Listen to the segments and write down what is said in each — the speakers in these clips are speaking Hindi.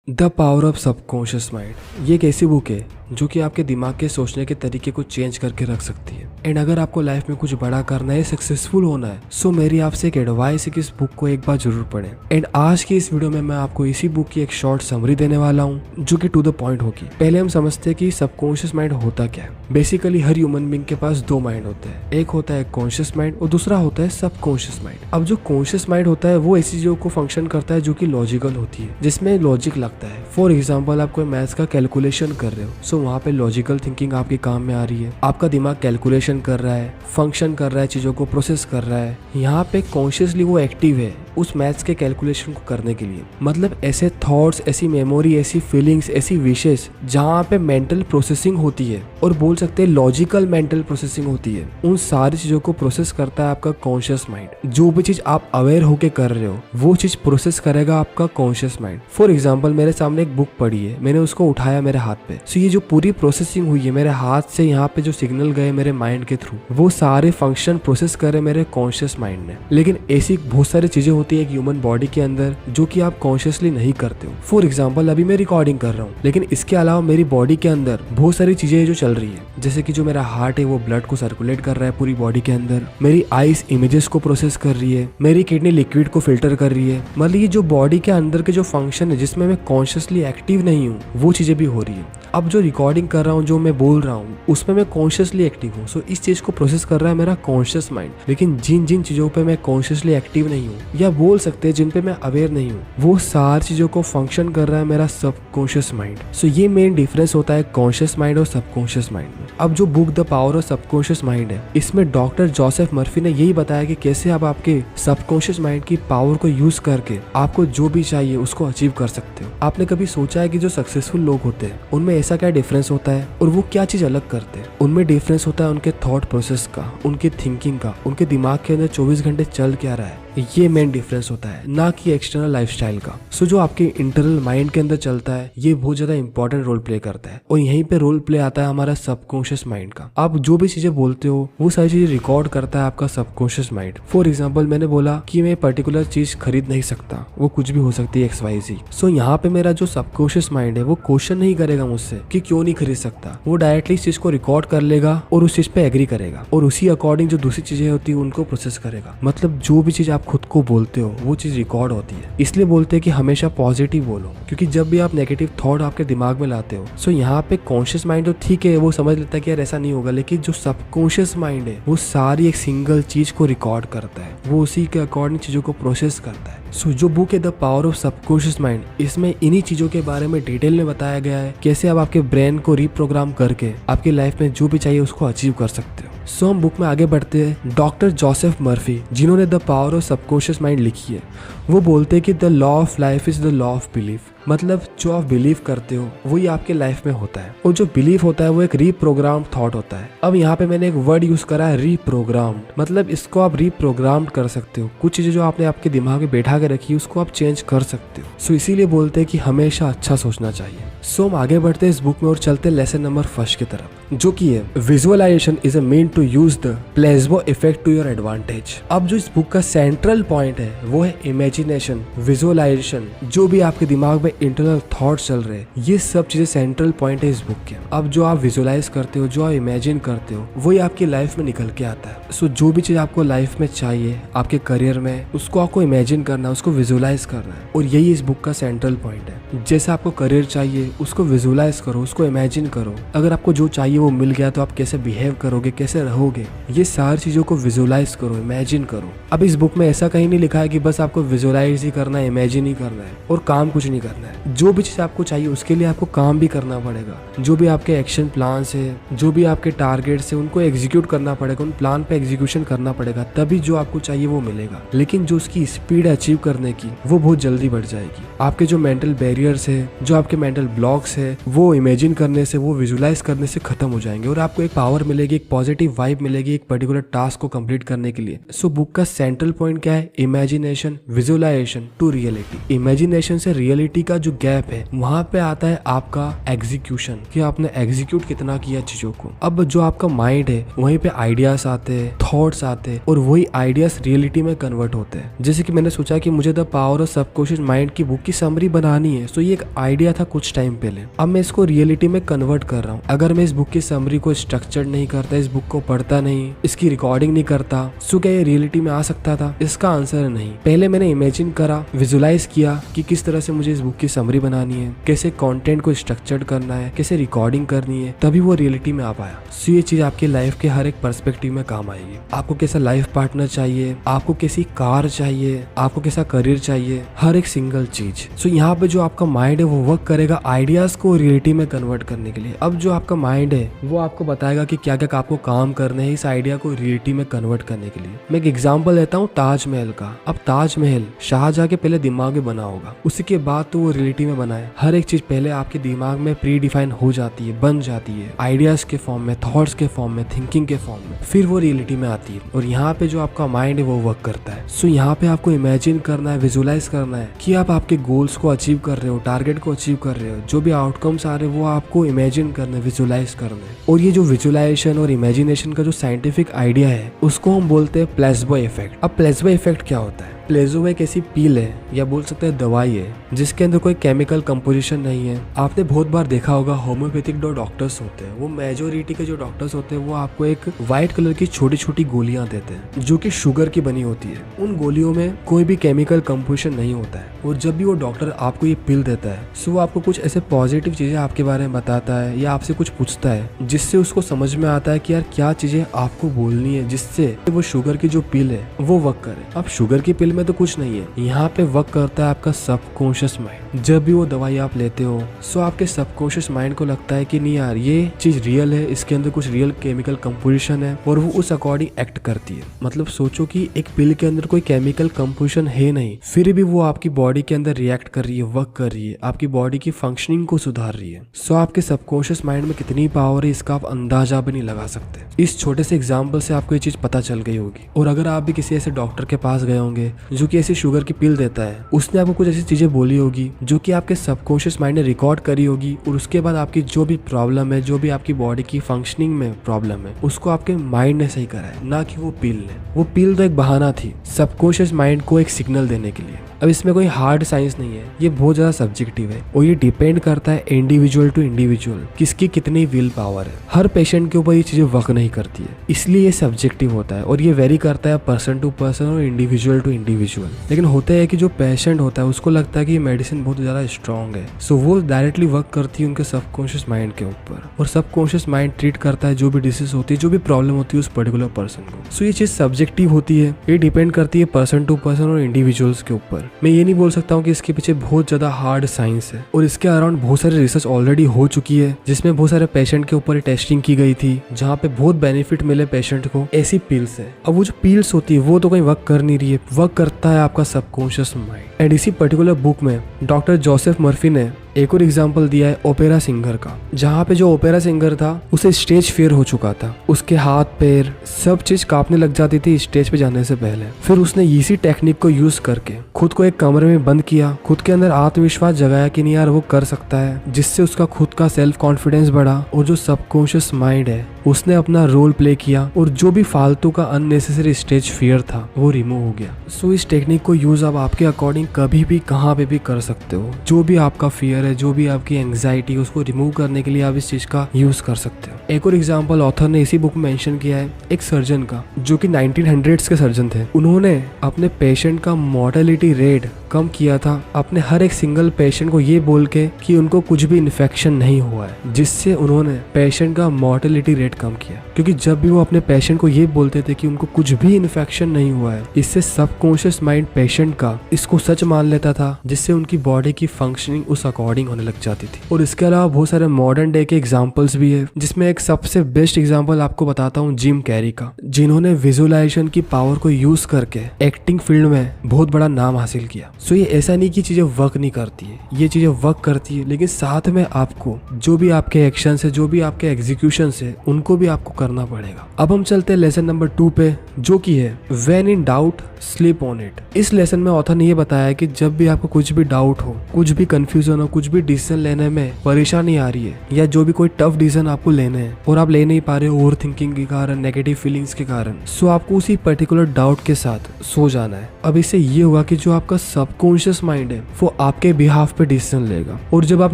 The power of subconscious mind ये एक ऐसी बुक है जो कि आपके दिमाग के सोचने के तरीके को चेंज करके रख सकती है। एंड अगर आपको लाइफ में कुछ बड़ा करना है, सक्सेसफुल होना है, सो मेरी आपसे एक एडवाइस है कि इस बुक को एक बार जरूर पढ़ें। एंड आज की इस वीडियो में मैं आपको इसी बुक की एक शॉर्ट समरी देने वाला हूँ जो कि टू द पॉइंट होगी। पहले हम समझते हैं कि सबकॉन्शियस माइंड होता क्या है। बेसिकली हर ह्यूमन बीइंग के पास दो माइंड होते हैं, एक होता है कॉन्शियस माइंड और दूसरा होता है सबकॉन्शियस माइंड। अब जो कॉन्शियस माइंड होता है वो ऐसी चीजों को फंक्शन करता है जो कि लॉजिकल होती है, जिसमें लॉजिक लगता है। फॉर एग्जाम्पल आप कोई मैथ्स का कैलकुलेशन कर रहे हो, सो वहाँ पे लॉजिकल थिंकिंग आपके काम में आ रही है। आपका दिमाग कैलकुलेशन कर रहा है, फंक्शन कर रहा है, चीजों को प्रोसेस कर रहा है। यहाँ पे कॉन्शियसली वो एक्टिव है उस मैथ्स के कैलकुलेशन को करने के लिए। मतलब ऐसे थॉट्स, ऐसी मेमोरी, ऐसी फीलिंग्स, ऐसी विशेस जहाँ पे मेंटल प्रोसेसिंग होती है और बोल सकते हैं लॉजिकल मेंटल प्रोसेसिंग होती है, उन सारी चीजों को प्रोसेस करता है आपका कॉन्शियस माइंड। जो भी चीज आप अवेयर होके कर रहे हो वो चीज प्रोसेस करेगा आपका कॉन्शियस माइंड। फॉर एग्जाम्पल मेरे सामने एक बुक पड़ी है, मैंने उसको उठाया मेरे हाथ पे, सो ये जो पूरी प्रोसेसिंग हुई है मेरे हाथ से, यहाँ पे जो सिग्नल गए मेरे माइंड के थ्रू, वो सारे फंक्शन प्रोसेस करे मेरे कॉन्शियस माइंड ने। लेकिन ऐसी बहुत सारी चीजें होती है एक ह्यूमन बॉडी के अंदर जो कि आप कॉन्शियसली नहीं करते हो। फॉर एग्जाम्पल अभी मैं रिकॉर्डिंग कर रहा हूँ, लेकिन इसके अलावा मेरी बॉडी के अंदर बहुत सारी चीजें जो चल रही है, जैसे कि जो मेरा हार्ट है वो ब्लड को सर्कुलेट कर रहा है पूरी बॉडी के अंदर, मेरी आईज इमेजेस को प्रोसेस कर रही है, मेरी किडनी लिक्विड को फिल्टर कर रही है। मतलब ये जो बॉडी के अंदर के जो फंक्शन है जिसमें मैं कॉन्शियसली एक्टिव नहीं हूँ वो चीजें भी हो रही है। अब जो रिकॉर्डिंग कर रहा हूँ, जो मैं बोल रहा हूँ, उसमें मैं कॉन्शियसली एक्टिव हूँ, सो इस चीज को प्रोसेस कर रहा है मेरा कॉन्शियस माइंड। लेकिन जिन जिन चीजों पे मैं कॉन्शियसली एक्टिव नहीं हूँ, या बोल सकते हैं जिन पे मैं अवेयर नहीं हूँ, वो सारी चीजों को फंक्शन कर रहा है मेरा सबकॉन्शियस माइंड। सो ये मेन डिफरेंस होता है कॉन्शियस माइंड और सबकॉन्शियस माइंड में। अब जो book the power of subconscious mind है, इसमें डॉक्टर जोसेफ मर्फी ने यही बताया कि कैसे आप आपके सबकॉन्शियस माइंड की पावर को यूज करके आपको जो भी चाहिए उसको अचीव कर सकते हो। आपने कभी सोचा है कि जो सक्सेसफुल लोग होते हैं उनमें ऐसा क्या डिफरेंस होता है और वो क्या चीज अलग करते हैं? उनमें डिफरेंस होता है उनके थॉट प्रोसेस का, उनकी थिंकिंग का, उनके दिमाग के अंदर 24 घंटे चल क्या रहा है, ये मेन डिफरेंस होता है, ना कि एक्सटर्नल लाइफस्टाइल का। सो जो आपके इंटरनल माइंड के अंदर चलता है ये बहुत ज्यादा इंपॉर्टेंट रोल प्ले करता है, और यहीं पे रोल प्ले आता है हमारा सबकॉन्शियस माइंड का। आप जो भी चीजें बोलते हो वो सारी चीजें रिकॉर्ड करता है आपका सबकॉन्शियस माइंड। फॉर एग्जाम्पल मैंने बोला कि मैं पर्टिकुलर चीज खरीद नहीं सकता, वो कुछ भी हो सकती है XYZ। सो यहाँ पे मेरा जो सबकॉन्शियस माइंड है वो क्वेश्चन नहीं करेगा मुझसे कि क्यों नहीं खरीद सकता, वो डायरेक्टली इस चीज को रिकॉर्ड कर लेगा और उस चीज पे एग्री करेगा, और उसी अकॉर्डिंग जो दूसरी चीजें होती है उनको प्रोसेस करेगा। मतलब जो भी चीज आप खुद को बोलते हो वो चीज रिकॉर्ड होती है। इसलिए बोलते हैं कि हमेशा पॉजिटिव बोलो, क्योंकि जब भी आप नेगेटिव थॉट आपके दिमाग में लाते हो, सो यहाँ पे कॉन्शियस माइंड तो ठीक है, वो समझ लेता है कि यार ऐसा नहीं होगा, लेकिन जो सबकॉन्शियस माइंड है वो सारी एक सिंगल चीज को रिकॉर्ड करता है, वो उसी के अकॉर्डिंग चीजों को प्रोसेस करता है। सो जो बुक है the power of subconscious mind, इसमें इन्हीं चीजों के बारे में डिटेल में बताया गया है कैसे आप आपके ब्रेन को रिप्रोग्राम करके आपकी लाइफ में जो भी चाहिए उसको अचीव कर सकते हो। सो हम बुक में आगे बढ़ते हैं। डॉक्टर जोसेफ मर्फी जिन्होंने the power of subconscious mind लिखी है, वो बोलते हैं कि the law of life is the law of belief. मतलब जो आप बिलीव करते हो वही आपके लाइफ में होता है, और जो बिलीफ होता है वो एक रीप्रोग्राम्ड थॉट होता है। अब यहाँ पे मैंने एक वर्ड यूज करा है रीप्रोग्राम्ड, मतलब इसको आप रीप्रोग्राम्ड कर सकते हो। कुछ चीजें जो आपने आपके दिमाग में बैठा के रखी है उसको आप चेंज कर सकते हो। सो इसीलिए बोलते हैं कि हमेशा अच्छा सोचना चाहिए। सो हम आगे बढ़ते हैं इस बुक में और चलते हैं लेसन नंबर 1 की तरफ, जो कि है visualization is a mean to use the placebo effect to your advantage. अब जो इस बुक का सेंट्रल पॉइंट है वो है इमेजिनेशन, विजुअलाइजेशन। जो भी आपके दिमाग में इंटरनल थॉट्स चल रहे हैं, ये सब चीजें सेंट्रल पॉइंट है इस बुक के। अब जो आप विजुअलाइज करते हो, जो आप इमेजिन करते हो, वही आपकी लाइफ में निकल के आता है। सो जो भी चीज आपको लाइफ में चाहिए आपके करियर में, उसको आपको इमेजिन करना है, उसको विजुअलाइज करना है, और यही इस बुक का सेंट्रल पॉइंट है। जैसे आपको करियर चाहिए उसको विजुअलाइज करो, उसको इमेजिन करो। अगर आपको जो चाहिए वो मिल गया तो आप कैसे बिहेव करोगे, कैसे रहोगे, ये सारी चीजों को विजुअलाइज करो, इमेजिन करो। अब इस बुक में ऐसा कहीं नहीं लिखा है कि बस आपको विजुअलाइज ही करना है, इमेजिन ही करना है और काम कुछ नहीं करना है। जो भी चीज आपको चाहिए उसके लिए आपको काम भी करना पड़ेगा। जो भी आपके एक्शन प्लान्स है, जो भी आपके टारगेट्स है, उनको एग्जीक्यूट करना पड़ेगा, उन प्लान पे एग्जीक्यूशन करना पड़ेगा, तभी जो आपको चाहिए वो मिलेगा। लेकिन जो उसकी स्पीड अचीव करने की वो बहुत जल्दी बढ़ जाएगी। आपके जो मेंटल बैरियर्स है, जो आपके मेंटल ब्लॉक्स है, वो इमेजिन करने से, वो विजुअलाइज करने से खत्म हो जाएंगे, और आपको एक पावर मिलेगी, एक पॉजिटिव वाइब मिलेगी एक पर्टिकुलर टास्क को कंप्लीट करने के लिए। सो बुक का सेंट्रल पॉइंट क्या है? Imagination, visualization to reality. Imagination से रियलिटी का जो गैप है वहां पे आता है आपका एग्जीक्यूशन, कि आपने एग्जीक्यूट कितना किया चीजों को। अब जो आपका माइंड है वहीं पे आइडियाज आते हैं, थॉट्स आते हैं, और वही आइडियाज रियलिटी में कन्वर्ट होते हैं। जैसे कि मैंने सोचा कि मुझे the power of subconscious mind की बुक की समरी बनानी है। सो ये एक आइडिया था कुछ टाइम पहले, अब मैं इसको रियलिटी में कन्वर्ट कर रहा हूँ। अगर मैं इस बुक की समरी को स्ट्रक्चर नहीं करता, इस बुक को पढ़ता नहीं, इसकी रिकॉर्डिंग नहीं करता, सो क्या ये रियलिटी में आ सकता था? इसका आंसर है नहीं। पहले मैंने इमेजिन करा, विजुलाइज किया कि किस तरह से मुझे इस बुक की समरी बनानी है, कैसे कंटेंट को स्ट्रक्चर्ड करना है, कैसे रिकॉर्डिंग करनी है, तभी वो रियलिटी में आ पाया। सो ये चीज आपकी लाइफ के हर एक पर्सपेक्टिव में काम आएगी। आपको कैसा लाइफ पार्टनर चाहिए, आपको कैसी कार चाहिए, आपको कैसा करियर चाहिए, हर एक सिंगल चीज। सो यहाँ पे जो आपका माइंड है वो वर्क करेगा आइडियाज को रियलिटी में कन्वर्ट करने के लिए। अब जो आपका माइंड है वो आपको बताएगा कि क्या क्या आपको काम करने हैं इस आइडिया को रियलिटी में कन्वर्ट करने के लिए। मैं एक एग्जांपल लेता हूँ ताजमहल का। अब ताजमहल शाहजहां के पहले दिमाग में बना होगा, उसी के बाद तो वो रियलिटी में बना है। हर एक चीज पहले आपके दिमाग में प्री डिफाइन हो जाती है, बन जाती है, आइडियाज के फॉर्म में, थॉट्स के फॉर्म में, थिंकिंग के फॉर्म में, फिर वो रियलिटी में आती है। और यहाँ पे जो आपका माइंड है वो वर्क करता है। सो यहाँ पे आपको इमेजिन करना है, विजुलाइज करना है कि आप आपके गोल्स को अचीव कर रहे हो, टारगेट को अचीव कर रहे हो, जो भी आउटकम्स आ रहे हैं वो आपको इमेजिन करना है, विजुलाइज करना है। और ये जो विजुलाइजेशन और इमेजिनेशन का जो साइंटिफिक आइडिया है उसको हम बोलते हैं प्लेसबो इफेक्ट। अब प्लेसबो इफेक्ट क्या होता है? प्लेसबो एक ऐसी पील है या बोल सकते हैं दवाई है जिसके अंदर कोई केमिकल कंपोजिशन नहीं है। आपने बहुत बार देखा होगा होम्योपैथिक जो डॉक्टर्स होते हैं, वो मेजोरिटी के जो डॉक्टर्स होते हैं वो आपको एक व्हाइट कलर की छोटी छोटी गोलियां देते हैं जो कि शुगर की बनी होती है। उन गोलियों में कोई भी केमिकल कंपोजिशन नहीं होता है। और जब भी वो डॉक्टर आपको ये पिल देता है सो वो आपको कुछ ऐसे पॉजिटिव चीजें आपके बारे में बताता है या आपसे कुछ पूछता है जिससे उसको समझ में आता है कि यार क्या चीजें आपको बोलनी है जिससे वो शुगर की जो पिल है वो वर्क करे। अब शुगर की पिल में तो कुछ नहीं है, यहाँ पे वर्क करता है आपका सबकॉन्शियस माइंड। जब भी वो दवाई आप लेते हो सो आपके सबकॉन्शियस माइंड को लगता है कि नहीं यार ये चीज रियल है, इसके अंदर कुछ रियल केमिकल कंपोजिशन है, और वो उस अकॉर्डिंग एक्ट करती है। मतलब सोचो कि एक पिल के अंदर कोई केमिकल कंपोजिशन है नहीं, फिर भी वो आपकी बॉडी के अंदर रिएक्ट कर रही है, वर्क कर रही है, आपकी बॉडी की फंक्शनिंग को सुधार रही है। सो आपके सबकॉन्शियस माइंड में कितनी पावर है इसका आप अंदाजा भी नहीं लगा सकते। इस छोटे से एग्जाम्पल से आपको ये चीज पता चल गई होगी। और अगर आप भी किसी ऐसे डॉक्टर के पास गए होंगे जो कि ऐसी शुगर की पिल देता है, उसने आपको कुछ ऐसी चीजें बोली होगी जो कि आपके सबकॉन्शियस माइंड ने रिकॉर्ड करी होगी, और उसके बाद आपकी जो भी प्रॉब्लम है, जो भी आपकी बॉडी की फंक्शनिंग में प्रॉब्लम है, उसको आपके माइंड ने सही करा है, ना कि वो पिल ने। वो पिल तो एक बहाना थी सबकॉन्शियस माइंड को एक सिग्नल देने के लिए। अब इसमें कोई हार्ड साइंस नहीं है, ये बहुत ज्यादा सब्जेक्टिव है और ये डिपेंड करता है इंडिविजुअल टू इंडिविजुअल किसकी कितनी विल पावर है। हर पेशेंट के ऊपर ये चीजें वर्क नहीं करती है, इसलिए ये सब्जेक्टिव होता है और ये वेरी करता है पर्सन टू पर्सन और इंडिविजुअल टू इंडिविजुअल। लेकिन होता है कि जो पेशेंट होता है उसको लगता है कि ये मेडिसिन बहुत ज्यादा स्ट्रॉन्ग है, सो वो डायरेक्टली वर्क करती है उनके सबकॉन्शियस माइंड के ऊपर, और सबकॉन्शियस माइंड ट्रीट करता है जो भी डिसीज होती है, जो भी प्रॉब्लम होती है उस पर्टिकुलर पर्सन को। सो ये चीज सब्जेक्टिव होती है, ये डिपेंड करती है पर्सन टू पर्सन और इंडिविजुअल्स के ऊपर। मैं ये नहीं बोल सकता हूँ कि इसके पीछे बहुत ज्यादा हार्ड साइंस है, और इसके अराउंड बहुत सारी रिसर्च ऑलरेडी हो चुकी है जिसमें बहुत सारे पेशेंट के ऊपर टेस्टिंग की गई थी जहाँ पे बहुत बेनिफिट मिले पेशेंट को ऐसी पिल्स है। अब वो जो पिल्स होती है वो तो कहीं वर्क कर नहीं रही है, वर्क करता है आपका सबकॉन्शियस माइंड। एंड इसी पर्टिकुलर बुक में डॉक्टर जोसेफ मर्फी ने एक और एग्जाम्पल दिया है ओपेरा सिंगर का, जहाँ पे जो ओपेरा सिंगर था उसे स्टेज फियर हो चुका था, उसके हाथ पैर सब चीज कांपने लग जाती थी स्टेज पे जाने से पहले। फिर उसने इसी टेक्निक को यूज करके खुद को एक कमरे में बंद किया, खुद के अंदर आत्मविश्वास जगाया कि नहीं यार वो कर सकता है, जिससे उसका खुद का सेल्फ कॉन्फिडेंस बढ़ा और जो सबकॉन्शियस माइंड है उसने अपना रोल प्ले किया और जो भी फालतू का अननेसेसरी स्टेज फियर था वो रिमूव हो गया। सो इस टेक्निक को यूज आप आपके अकॉर्डिंग कभी भी कहाँ पे भी कर सकते हो। जो भी आपका फियर है, जो भी आपकी एंग्जाइटी, उसको रिमूव करने के लिए आप इस चीज का यूज कर सकते हो। एक और एग्जांपल ऑथर ने इसी बुक में मेंशन किया है एक सर्जन का जो कि 1900s के सर्जन थे। उन्होंने अपने पेशेंट का मॉर्टेलिटी रेट कम किया था अपने हर एक सिंगल पेशेंट को ये बोल के कि उनको कुछ भी इन्फेक्शन नहीं हुआ है, जिससे उन्होंने पेशेंट का मॉर्टेलिटी रेट कम किया। क्योंकि जब भी वो अपने पेशेंट को ये बोलते थे कि उनको कुछ भी इन्फेक्शन नहीं हुआ है, इससे सबकॉन्शियस माइंड पेशेंट का इसको सच मान लेता था, जिससे उनकी बॉडी की फंक्शनिंग उस अकॉर्डिंग होने लग जाती थी। और इसके अलावा बहुत सारे मॉडर्न डे के एग्जाम्पल्स भी है, जिसमें एक सबसे बेस्ट एग्जाम्पल आपको बताता हूँ जिम कैरी का, जिन्होंने विजुअलाइजेशन की पावर को यूज करके एक्टिंग फील्ड में बहुत बड़ा नाम हासिल किया। सो ये ऐसा नहीं कि चीजें वर्क नहीं करती है, ये चीजें वर्क करती है, लेकिन साथ में आपको जो भी आपके एक्शन है, जो भी आपके एग्जीक्यूशन है, उनको भी आपको करना पड़ेगा। अब हम चलते हैं लेसन नंबर 2 पे, जो कि है when in doubt sleep on it. इस लेसन में ऑथर ने ये बताया कि जब भी आपको कुछ भी डाउट हो, कुछ भी कंफ्यूजन हो, कुछ भी डिसीजन लेने में परेशानी आ रही है, या जो भी कोई टफ डिसीजन आपको लेने हैं और आप ले नहीं पा रहे हो ओवर थिंकिंग के कारण, नेगेटिव फीलिंग्स के कारण, सो आपको उसी पर्टिकुलर डाउट के साथ सो जाना है। अब इससे ये होगा कि जो आपका सबकॉन्शियस माइंड है वो आपके बिहाफ पे डिसीजन लेगा, और जब आप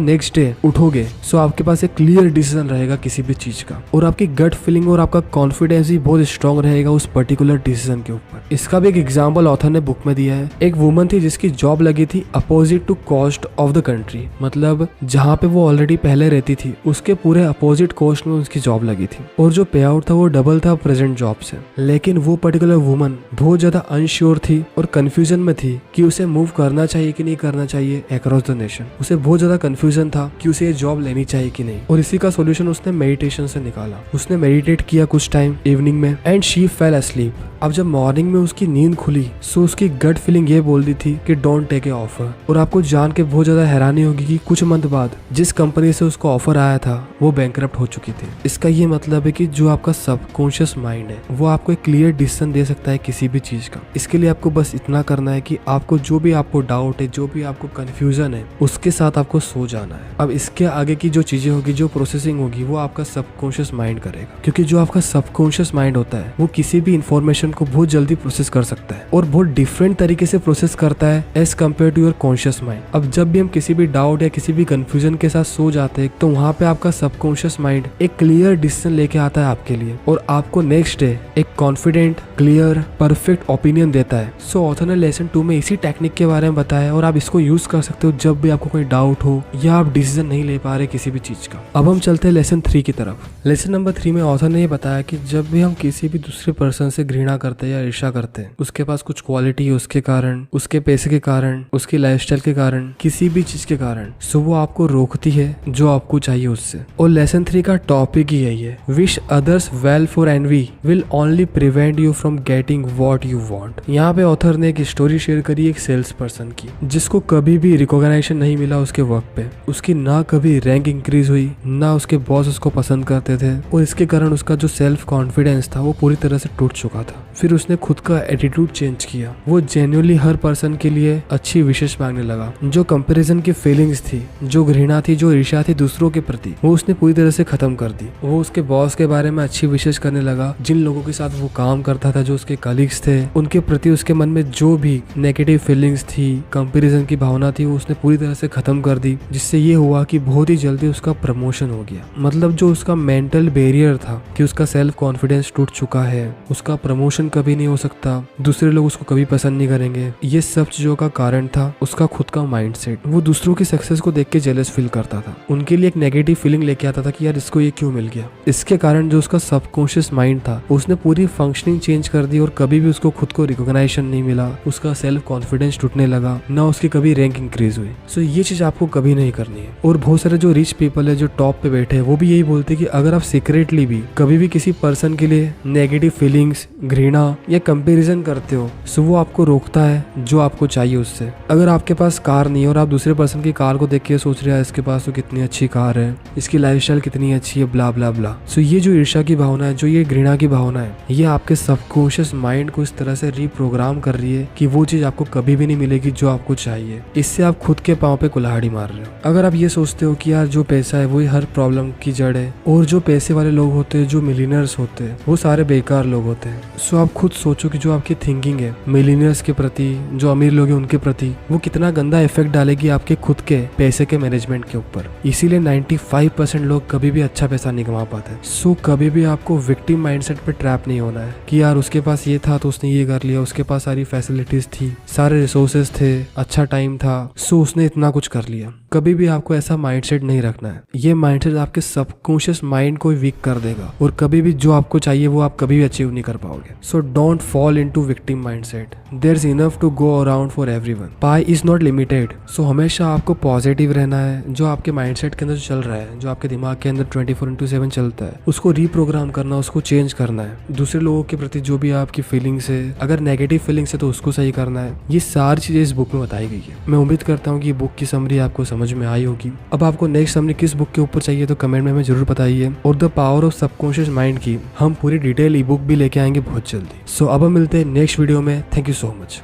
नेक्स्ट डे उठोगे सो आपके पास एक क्लियर डिसीजन रहेगा किसी भी चीज का, और आपकी गट फीलिंग और आपका कॉन्फिडेंस भी बहुत स्ट्रांग रहेगा उस पर्टिकुलर डिसीजन के ऊपर। इसका भी एक एग्जाम्पल ऑथर ने बुक में दिया है। एक वुमन थी जिसकी जॉब लगी थी opposite to coast of the country, मतलब जहाँ पे वो ऑलरेडी पहले रहती थी उसके पूरे अपोजिट कोस्ट में उसकी जॉब लगी थी, और जो पे आउट था वो डबल था प्रेजेंट जॉब से। लेकिन वो पर्टिकुलर वुमन बहुत ज्यादा अनश्योर थी और कंफ्यूजन में थी कि उसे मूव करना चाहिए कि नहीं करना चाहिए अक्रॉस द नेशन। उसे बहुत ज्यादा कंफ्यूजन था कि उसे ये जॉब लेनी चाहिए कि नहीं, और इसी का सोल्यूशन उसने मेडिटेशन से निकाला। उसने मेडिटेट किया कुछ टाइम इवनिंग में, एंड शी फेल अस्लीप। अब जब मॉर्निंग में उसकी नींद खुली सो उसकी गट फीलिंग ये बोल दी थी कि डोंट टेक ए ऑफर। और आपको जान के बहुत ज्यादा हैरानी होगी कि कुछ मंथ बाद जिस कंपनी से उसको ऑफर आया था वो बैंकरप्ट हो चुकी थी। इसका ये मतलब है कि जो आपका सबकॉन्शियस माइंड है वो आपको एक क्लियर डिसीजन दे सकता है किसी भी चीज का। इसके लिए आपको बस इतना करना है कि आपको जो भी आपको डाउट है, जो भी आपको कंफ्यूजन है, उसके साथ आपको सो जाना है। अब इसके आगे की जो चीजें होगी, जो प्रोसेसिंग होगी, वो आपका सबकॉन्शियस माइंड करेगा, क्योंकि जो आपका सबकॉन्शियस माइंड होता है वो किसी भी इंफॉर्मेशन को बहुत जल्दी प्रोसेस कर सकता है और बहुत डिफरेंट तरीके से प्रोसेस करता है as compare to your conscious mind. अब जब भी हम किसी भी डाउट या किसी भी कंफ्यूजन के साथ सो जाते हैं तो वहाँ पे आपका सबकॉन्शियस माइंड एक क्लियर डिसीजन लेके आता है आपके लिए, और आपको नेक्स्ट डे एक कॉन्फिडेंट, क्लियर, परफेक्ट ओपिनियन देता है। सो ऑथर ने लेसन 2 में इसी टेक्निक के बारे में बताया, और आप इसको यूज कर सकते हो जब भी आपको कोई डाउट हो या आप डिसीजन नहीं ले पा रहे किसी भी चीज का। अब हम चलते हैं लेसन 3 की तरफ। लेसन नंबर 3 में ऑथर ने ये बताया कि जब भी हम किसी भी दूसरे पर्सन से घृणा करते हैं या ईर्ष्या करते हैं, उसके पास कुछ क्वालिटी है उसके कारण, उसके पैसे के कारण, उसकी लाइफस्टाइल के कारण, किसी भी चीज के कारण, सो वो आपको रोकती है जो आपको चाहिए उससे। और लेसन 3 का टॉपिक ही यही है, wish others well for envy will only prevent you from getting what you want. यहाँ पे ऑथर ने एक स्टोरी शेयर करी एक सेल्स पर्सन की, जिसको कभी भी रिकॉग्नाइजेशन नहीं मिला उसके वर्क पे। उसकी ना कभी रैंक इंक्रीज हुई, ना उसके बॉस उसको पसंद करते थे, और इसके कारण उसका जो सेल्फ कॉन्फिडेंस था वो पूरी तरह से टूट चुका था। फिर उसने खुद का एटीट्यूड चेंज किया। वो जेन्युइनली हर पर्सन के लिए अच्छी विशेष मांगने लगा। जो कंपैरिजन की फीलिंग्स थी, जो घृणा थी, जो ईर्ष्या थी दूसरों के प्रति, वो उसने पूरी तरह से खत्म कर दी। वो उसके बॉस के बारे में अच्छी विशेष करने लगा। जिन लोगों के साथ वो काम करता था, जो उसके कलीग्स थे, उनके प्रति उसके मन में जो भी नेगेटिव फीलिंग्स थी, कंपैरिजन की भावना थी, वो उसने पूरी तरह से खत्म कर दी। जिससे ये हुआ कि बहुत ही जल्दी उसका प्रमोशन हो गया। मतलब जो उसका मेंटल बैरियर था कि उसका सेल्फ कॉन्फिडेंस टूट चुका है, उसका प्रमोशन कभी नहीं हो सकता, दूसरे लोग उसको कभी पसंद नहीं करेंगे, ये सब चीजों का कारण था उसका खुद का माइंडसेट। वो दूसरों की सक्सेस को देख के जेलस फील करता था, उनके लिए एक नेगेटिव फीलिंग लेके आता था कि यार इसको ये क्यों मिल गया। इसके कारण जो उसका सबकॉन्शियस माइंड था उसने पूरी फंक्शनिंग चेंज कर दी, और कभी भी उसको खुद को रिकॉग्नाइजेशन नहीं मिला, उसका सेल्फ कॉन्फिडेंस टूटने लगा, ना उसकी कभी रैंक इंक्रीज हुई। सो ये चीज आपको कभी नहीं करनी है। और बहुत सारे जो रिच पीपल है, जो टॉप पे बैठे हैं, वो भी यही बोलते हैं कि अगर आप सीक्रेटली भी कभी भी किसी पर्सन के लिए नेगेटिव फीलिंग्स, घृणा या कंपैरिजन करते हो, सो वो आपको रोकता है जो आपको चाहिए उससे। अगर आपके पास कार नहीं है और आप दूसरे पर्सन की कार को देख के सोच रहे हैं इसके पास तो कितनी अच्छी कार है, इसकी लाइफस्टाइल कितनी अच्छी है, ब्ला ब्ला ब्ला। सो ये जो ईर्ष्या की भावना है, जो ये घृणा की भावना है, ये आपके सबकॉन्शियस माइंड को इस तरह से रीप्रोग्राम कर रही है कि वो चीज आपको कभी भी नहीं मिलेगी जो आपको चाहिए। इससे आप खुद के पांव पे कुल्हाड़ी मार रहे हो। अगर आप ये सोचते हो कि यार जो पैसा है वही हर प्रॉब्लम की जड़ है, और जो पैसे वाले लोग होते हैं, जो मिलियनर्स होते हैं, वो सारे बेकार लोग होते हैं, सो आप खुद सोचो कि जो आपकी थिंकिंग है मिलियनर्स के प्रति, जो अमीर लोग हैं उनके प्रति, वो कितना गंदा इफेक्ट डालेगी आपके खुद के पैसे के मैनेजमेंट के ऊपर। इसीलिए 95% लोग कभी भी अच्छा पैसा नहीं कमा पाते। सो कभी भी आपको विक्टिम माइंडसेट पे ट्रैप नहीं होना है कि यार उसके पास ये था तो उसने ये कर लिया, उसके पास सारी फैसिलिटीज थी, सारे रिसोर्सेज थे, अच्छा टाइम था, सो उसने इतना कुछ कर लिया। कभी भी आपको ऐसा माइंडसेट नहीं रखना है। ये माइंडसेट आपके सबकॉन्शियस माइंड को वीक कर देगा और कभी भी जो आपको चाहिए वो आप कभी भी अचीव नहीं कर पाओगे। So don't fall into victim mindset. There is enough to go around for everyone. Pie is not limited. So हमेशा आपको पॉजिटिव रहना है। जो आपके माइंडसेट के अंदर जो चल रहा है, जो आपके दिमाग के अंदर 24/7 चलता है, उसको रीप्रोग्राम करना, उसको चेंज करना है। दूसरे लोगों के प्रति जो भी आपकी फीलिंग्स है, अगर नेगेटिव फीलिंग्स है तो उसको सही करना है। ये सारी चीजें इस बुक में बताई गई है। मैं उम्मीद करता हूँ कि बुक की समरी आपको समझ में आई होगी। अब आपको नेक्स्ट समरी किस बुक के ऊपर चाहिए तो कमेंट में हमें जरूर बताइए। और the power of subconscious mind की हम पूरी डिटेल ई बुक भी लेके आएंगे बहुत जल्दी। सो अब हम मिलते हैं नेक्स्ट वीडियो में। Thank you so much.